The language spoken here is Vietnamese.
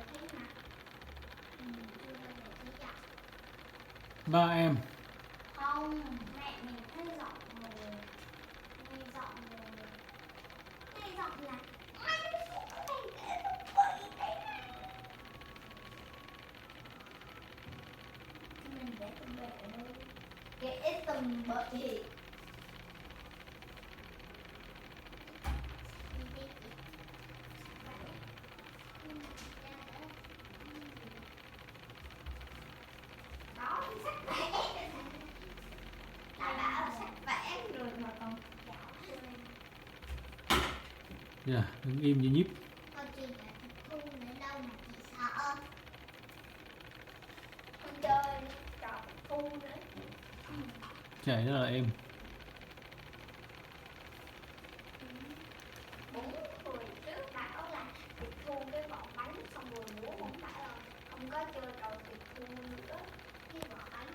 thấy mặt. Chưa bao giờ thấy giọng. Ba em. Không, mẹ mình thấy giọng rồi. Nghe giọng rồi. Nghe giọng là ai nó xuống cái này để nó quậy cái này. Mình vẽ tầm bậy ở đâu? Vẽ tầm bậy. Đó, sách vẽ. Ta đã sách vẽ rồi mà còn giáo rồi. Dạ, đừng im như nhíp. Con chị đã tịch thu nữa đâu mà chị sợ. Con chơi trò tịch thu nữa. Chạy đó là em. 4 người trước bảo là tịch thu cái vỏ bánh xong rồi múa, không phải là không có chơi trò tịch thu nữa. Cái vỏ bánh